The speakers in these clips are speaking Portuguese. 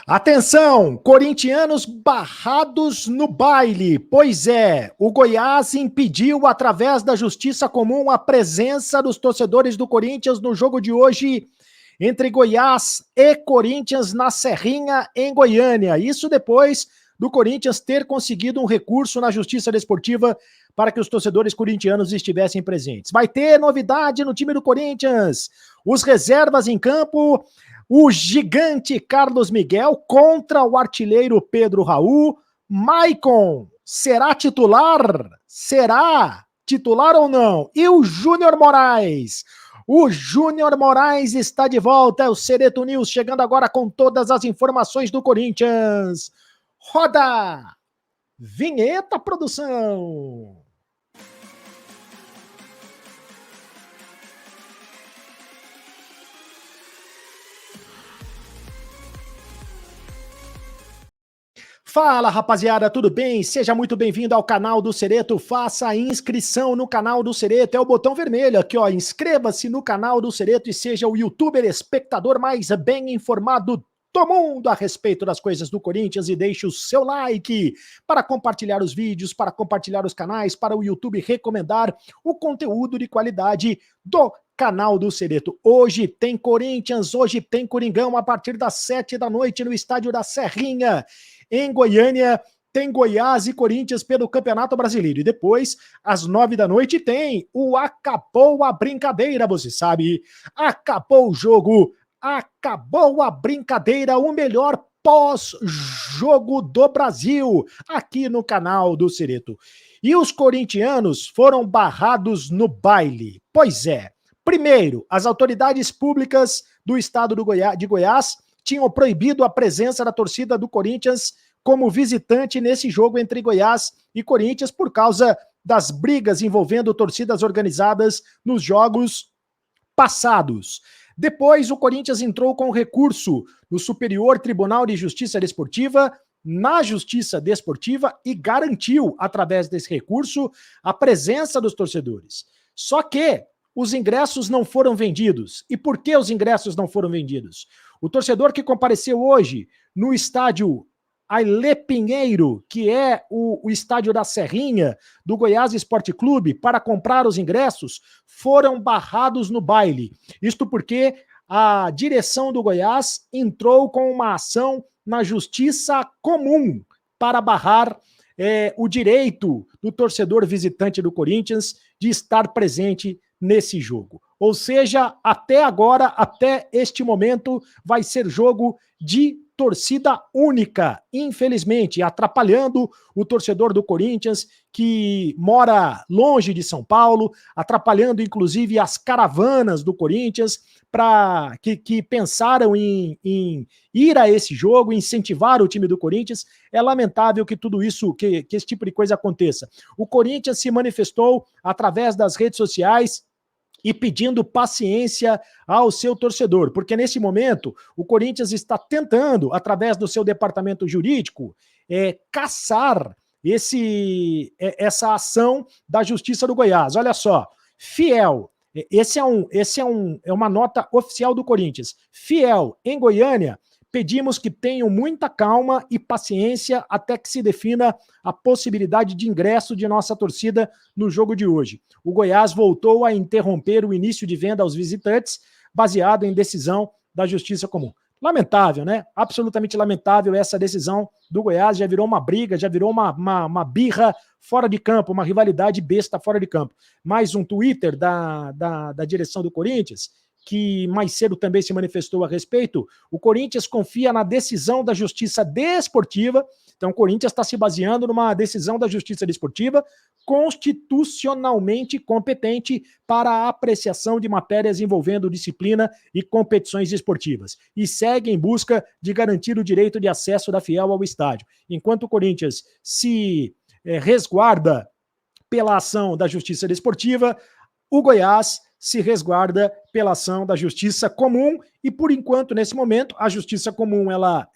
Atenção, corintianos barrados no baile. Pois é, o Goiás impediu, através da Justiça Comum, a presença dos torcedores do Corinthians no jogo de hoje entre Goiás e Corinthians na Serrinha, em Goiânia. Isso depois do Corinthians ter conseguido um recurso na Justiça Desportiva para que os torcedores corintianos estivessem presentes. Vai ter novidade no time do Corinthians. Os reservas em campo: o gigante Carlos Miguel contra o artilheiro Pedro Raul. Maicon será titular? Será titular ou não? E o Júnior Moraes? O Júnior Moraes está de volta. É o Cereto News chegando agora com todas as informações do Corinthians. Roda! Vinheta, produção! Fala, rapaziada, tudo bem? Seja muito bem-vindo ao canal do Cereto. Faça a inscrição no canal do Cereto. É o botão vermelho aqui, ó. Inscreva-se no canal do Cereto e seja o youtuber espectador mais bem informado do mundo a respeito das coisas do Corinthians, e deixe o seu like para compartilhar os vídeos, para compartilhar os canais, para o YouTube recomendar o conteúdo de qualidade do canal do Cereto. Hoje tem Corinthians, hoje tem Coringão a partir das 7 da noite no estádio da Serrinha. Em Goiânia, tem Goiás e Corinthians pelo Campeonato Brasileiro. E depois, às 9 da noite, tem o Acabou a Brincadeira, você sabe. Acabou o jogo, acabou a brincadeira, o melhor pós-jogo do Brasil, aqui no canal do Cereto. E os corintianos foram barrados no baile. Pois é. Primeiro, as autoridades públicas do estado de Goiás tinham proibido a presença da torcida do Corinthians como visitante nesse jogo entre Goiás e Corinthians por causa das brigas envolvendo torcidas organizadas nos jogos passados. Depois, o Corinthians entrou com recurso no Superior Tribunal de Justiça Desportiva, na Justiça Desportiva, e garantiu, através desse recurso, a presença dos torcedores. Só que os ingressos não foram vendidos. E por que os ingressos não foram vendidos? O torcedor que compareceu hoje no estádio Ailê Pinheiro, que é o estádio da Serrinha, do Goiás Esporte Clube, para comprar os ingressos, foram barrados no baile. Isto porque a direção do Goiás entrou com uma ação na Justiça Comum para barrar o direito do torcedor visitante do Corinthians de estar presente nesse jogo. Ou seja, até agora, até este momento, vai ser jogo de torcida única, infelizmente, atrapalhando o torcedor do Corinthians que mora longe de São Paulo, atrapalhando inclusive as caravanas do Corinthians que pensaram em ir a esse jogo, incentivar o time do Corinthians. É lamentável que tudo isso, que esse tipo de coisa aconteça. O Corinthians se manifestou através das redes sociais e pedindo paciência ao seu torcedor, porque nesse momento o Corinthians está tentando, através do seu departamento jurídico, caçar essa ação da Justiça do Goiás. Olha só, Fiel, é uma nota oficial do Corinthians. Fiel, em Goiânia, pedimos que tenham muita calma e paciência até que se defina a possibilidade de ingresso de nossa torcida no jogo de hoje. O Goiás voltou a interromper o início de venda aos visitantes, baseado em decisão da Justiça Comum. Lamentável, né? Absolutamente lamentável essa decisão do Goiás. Já virou uma briga, já virou uma birra fora de campo, uma rivalidade besta fora de campo. Mais um Twitter da direção do Corinthians, que mais cedo também se manifestou a respeito. O Corinthians confia na decisão da Justiça Desportiva. Então o Corinthians está se baseando numa decisão da Justiça Desportiva constitucionalmente competente para a apreciação de matérias envolvendo disciplina e competições esportivas, e segue em busca de garantir o direito de acesso da Fiel ao estádio. Enquanto o Corinthians se resguarda pela ação da Justiça Desportiva, o Goiás se resguarda pela ação da Justiça Comum, e por enquanto, nesse momento, a Justiça Comum ela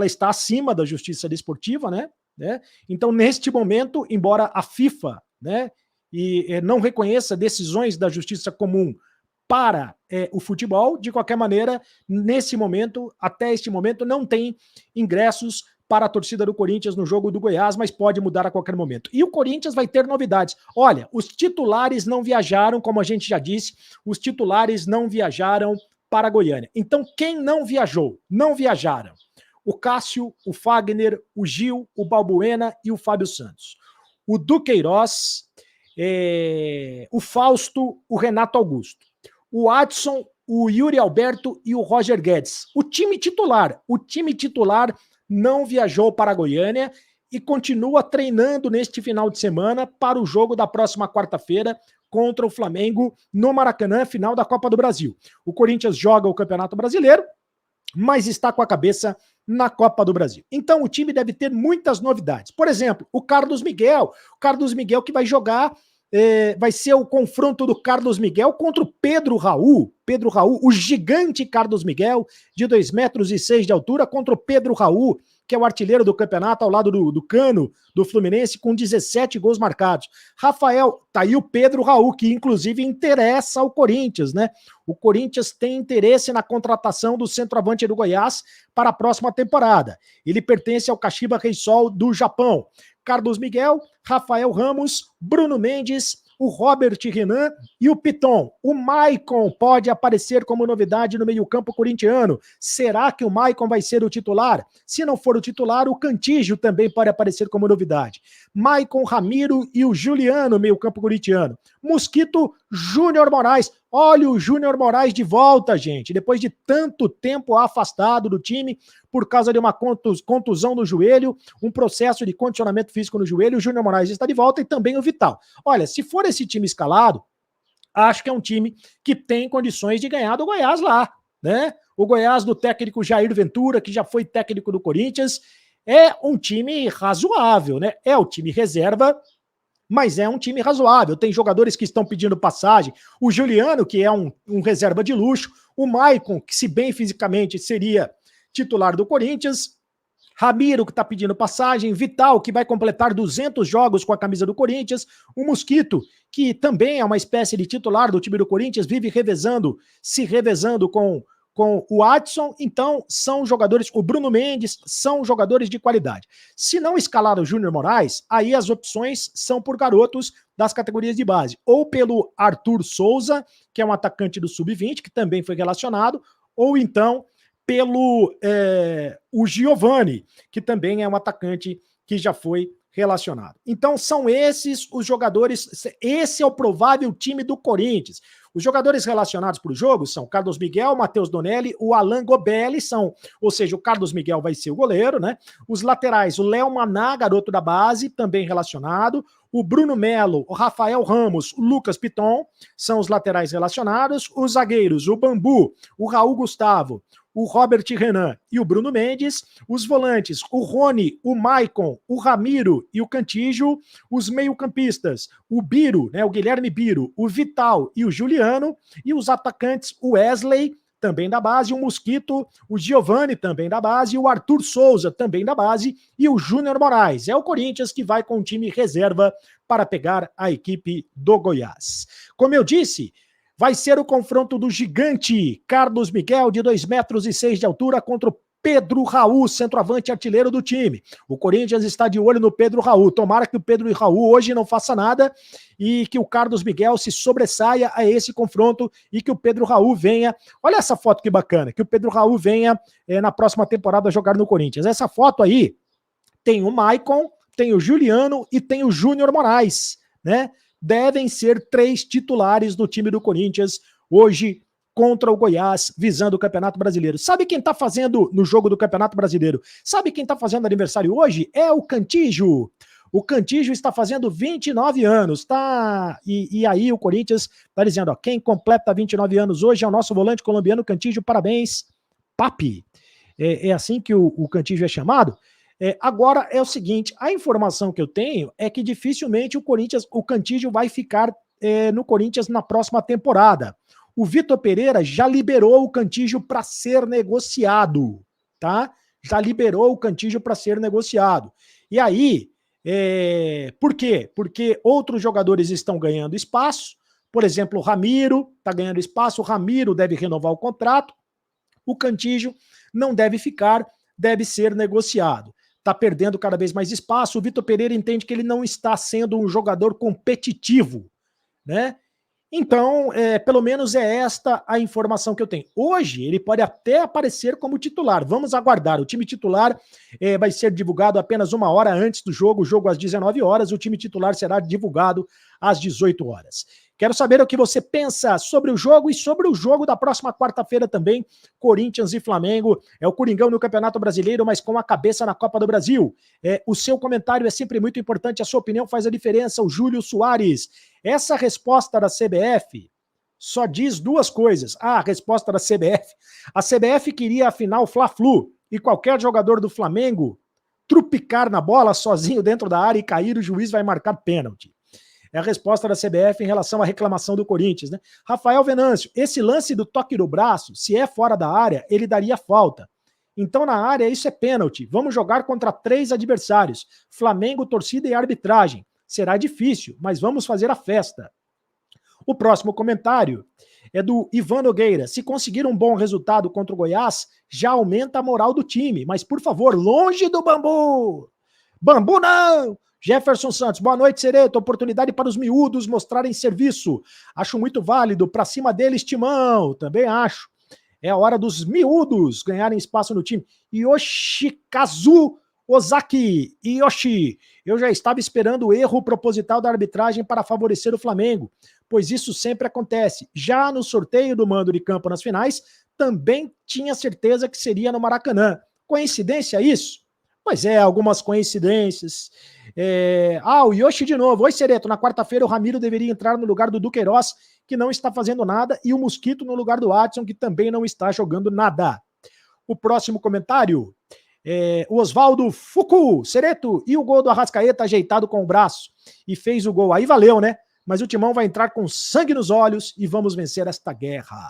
está acima da Justiça Desportiva, né? Então, neste momento, embora a FIFA, né, não reconheça decisões da Justiça Comum para o futebol. De qualquer maneira, nesse momento, até este momento, não tem ingressos para a torcida do Corinthians no jogo do Goiás, mas pode mudar a qualquer momento. E o Corinthians vai ter novidades. Olha, os titulares não viajaram, como a gente já disse, os titulares não viajaram para Goiânia. Então, quem não viajou? Não viajaram o Cássio, o Fagner, o Gil, o Balbuena e o Fábio Santos. O Duqueiroz, o Fausto, o Renato Augusto. O Adson, o Yuri Alberto e o Roger Guedes. O time titular não viajou para Goiânia e continua treinando neste final de semana para o jogo da próxima quarta-feira contra o Flamengo no Maracanã, final da Copa do Brasil. O Corinthians joga o Campeonato Brasileiro, mas está com a cabeça na Copa do Brasil. Então o time deve ter muitas novidades. Por exemplo, o Carlos Miguel que vai jogar, vai ser o confronto do Carlos Miguel contra o Pedro Raul, o gigante Carlos Miguel, de 2,6 metros de altura, contra o Pedro Raul, que é o artilheiro do campeonato, ao lado do Cano, do Fluminense, com 17 gols marcados. Rafael, tá aí o Pedro Raul, que inclusive interessa ao Corinthians, né? O Corinthians tem interesse na contratação do centroavante do Goiás para a próxima temporada. Ele pertence ao Kashiwa Reysol do Japão. Carlos Miguel, Rafael Ramos, Bruno Mendes, o Robert Renan e o Piton. O Maicon pode aparecer como novidade no meio-campo corintiano. Será que o Maicon vai ser o titular? Se não for o titular, o Cantígio também pode aparecer como novidade. Maicon, Ramiro e o Juliano, meio-campo corintiano. Mosquito, Júnior Moraes. Olha o Júnior Moraes de volta, gente. Depois de tanto tempo afastado do time por causa de uma contusão no joelho, um processo de condicionamento físico no joelho, o Júnior Moraes está de volta e também o Vital. Olha, se for esse time escalado, acho que é um time que tem condições de ganhar do Goiás lá, né? O Goiás do técnico Jair Ventura, que já foi técnico do Corinthians, é um time razoável, né? É o time reserva, mas é um time razoável. Tem jogadores que estão pedindo passagem. O Juliano, que é um reserva de luxo. O Maicon, que se bem fisicamente seria titular do Corinthians. Ramiro, que está pedindo passagem. Vital, que vai completar 200 jogos com a camisa do Corinthians. O Mosquito, que também é uma espécie de titular do time do Corinthians, vive se revezando com o Adson. Então são jogadores, o Bruno Mendes, são jogadores de qualidade. Se não escalar o Júnior Moraes, aí as opções são por garotos das categorias de base, ou pelo Arthur Souza, que é um atacante do Sub-20, que também foi relacionado, ou então pelo o Giovani, que também é um atacante que já foi relacionado. Então são esses os jogadores, esse é o provável time do Corinthians. Os jogadores relacionados para o jogo são Carlos Miguel, Matheus Donelli, o Alan Gobelli, ou seja, o Carlos Miguel vai ser o goleiro, né? Os laterais, o Léo Maná, garoto da base, também relacionado, o Bruno Melo, o Rafael Ramos, o Lucas Piton, são os laterais relacionados, os zagueiros, o Bambu, o Raul Gustavo, o Robert Renan e o Bruno Mendes, os volantes, o Rony, o Maicon, o Ramiro e o Cantígio, os meio-campistas, o Biro, né, o Guilherme Biro, o Vital e o Juliano, e os atacantes, o Wesley, também da base, o Mosquito, o Giovani, também da base, o Arthur Souza, também da base, e o Júnior Moraes. É o Corinthians que vai com o time reserva para pegar a equipe do Goiás. Como eu disse, vai ser o confronto do gigante Carlos Miguel, de 2,6 metros de altura, contra o Pedro Raul, centroavante artilheiro do time. O Corinthians está de olho no Pedro Raul. Tomara que o Pedro Raul hoje não faça nada e que o Carlos Miguel se sobressaia a esse confronto e que o Pedro Raul venha... Olha essa foto que bacana, que o Pedro Raul venha na próxima temporada jogar no Corinthians. Essa foto aí tem o Maicon, tem o Juliano e tem o Júnior Moraes, né? Devem ser 3 titulares do time do Corinthians hoje contra o Goiás, visando o Campeonato Brasileiro. Sabe quem tá fazendo no jogo do Campeonato Brasileiro? Sabe quem tá fazendo aniversário hoje? É o Cantígio. O Cantígio está fazendo 29 anos, tá? E aí o Corinthians tá dizendo, ó, quem completa 29 anos hoje é o nosso volante colombiano Cantígio, parabéns, papi. É assim que o Cantígio é chamado? Agora é o seguinte, a informação que eu tenho é que dificilmente o Cantígio vai ficar no Corinthians na próxima temporada. O Vitor Pereira já liberou o Cantígio para ser negociado, tá? Já liberou o Cantígio para ser negociado. E aí, por quê? Porque outros jogadores estão ganhando espaço, Por exemplo, o Ramiro está ganhando espaço, o Ramiro deve renovar o contrato, o Cantígio não deve ficar, deve ser negociado. Está perdendo cada vez mais espaço, o Vitor Pereira entende que ele não está sendo um jogador competitivo, né? Então, pelo menos é esta a informação que eu tenho. Hoje, ele pode até aparecer como titular. Vamos aguardar. O time titular vai ser divulgado apenas 1 hora antes do jogo. O jogo às 19 horas. O time titular será divulgado às 18 horas. Quero saber o que você pensa sobre o jogo e sobre o jogo da próxima quarta-feira também. Corinthians e Flamengo. É o Coringão no Campeonato Brasileiro, mas com a cabeça na Copa do Brasil. O seu comentário é sempre muito importante. A sua opinião faz a diferença. O Júlio Soares. Essa resposta da CBF só diz duas coisas. A resposta da CBF. A CBF queria a final Fla-Flu e qualquer jogador do Flamengo trupicar na bola sozinho dentro da área e cair, o juiz vai marcar pênalti. É a resposta da CBF em relação à reclamação do Corinthians, né? Rafael Venâncio, esse lance do toque no braço, se é fora da área, ele daria falta. Então, na área, isso é pênalti. Vamos jogar contra 3 adversários. Flamengo, torcida e arbitragem. Será difícil, mas vamos fazer a festa. O próximo comentário é do Ivan Nogueira. Se conseguir um bom resultado contra o Goiás, já aumenta a moral do time. Mas, por favor, longe do Bambu! Bambu não! Jefferson Santos, boa noite, Cereto. Oportunidade para os miúdos mostrarem serviço. Acho muito válido. Pra cima deles, Timão. Também acho. É a hora dos miúdos ganharem espaço no time. Yoshikazu Ozaki, Yoshi, eu já estava esperando o erro proposital da arbitragem para favorecer o Flamengo, pois isso sempre acontece. Já no sorteio do mando de campo nas finais, também tinha certeza que seria no Maracanã. Coincidência isso? Pois é, algumas coincidências. O Yoshi de novo. Oi, Cereto, na quarta-feira o Ramiro deveria entrar no lugar do Duqueiroz, que não está fazendo nada, e o Mosquito no lugar do Adson, que também não está jogando nada. O próximo comentário... o Oswaldo Fuku, Cereto, e o gol do Arrascaeta ajeitado com o braço, e fez o gol, aí valeu, né? Mas o Timão vai entrar com sangue nos olhos e vamos vencer esta guerra.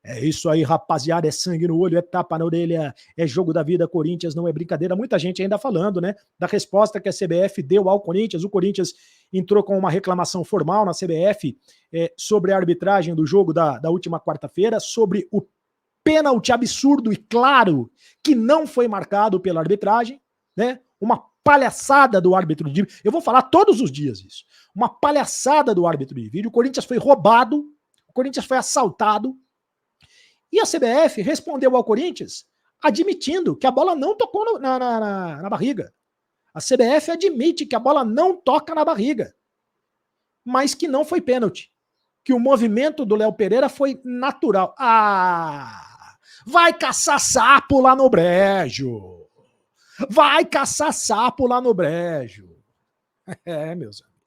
É isso aí, rapaziada, é sangue no olho, é tapa na orelha, é jogo da vida, Corinthians não é brincadeira. Muita gente ainda falando, né, da resposta que a CBF deu ao Corinthians. O Corinthians entrou com uma reclamação formal na CBF sobre a arbitragem do jogo da última quarta-feira, sobre o pênalti absurdo e claro que não foi marcado pela arbitragem, né? Uma palhaçada do árbitro de vídeo. Eu vou falar todos os dias isso. Uma palhaçada do árbitro de vídeo. O Corinthians foi roubado, o Corinthians foi assaltado e a CBF respondeu ao Corinthians admitindo que a bola não tocou na barriga. A CBF admite que a bola não toca na barriga, mas que não foi pênalti. Que o movimento do Léo Pereira foi natural. Vai caçar sapo lá no brejo. Vai caçar sapo lá no brejo. Meus amigos.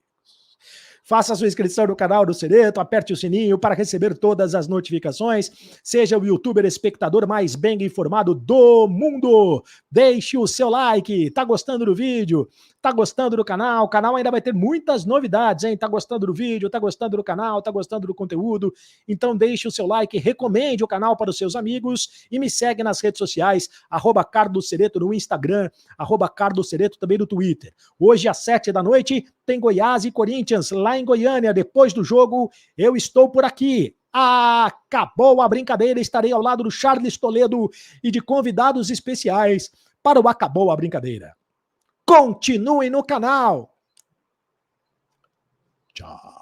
Faça a sua inscrição no canal do Cereto, aperte o sininho para receber todas as notificações. Seja o youtuber espectador mais bem informado do mundo. Deixe o seu like. Tá gostando do vídeo? Tá gostando do canal? O canal ainda vai ter muitas novidades, hein? Tá gostando do vídeo? Tá gostando do canal? Tá gostando do conteúdo? Então deixe o seu like, recomende o canal para os seus amigos e me segue nas redes sociais, @CarlosCereto no Instagram, @CarlosCereto também no Twitter. Hoje às 7 da noite tem Goiás e Corinthians lá em Goiânia. Depois do jogo, eu estou por aqui. Acabou a brincadeira, estarei ao lado do Charles Toledo e de convidados especiais para o Acabou a Brincadeira. Continue no canal. Tchau.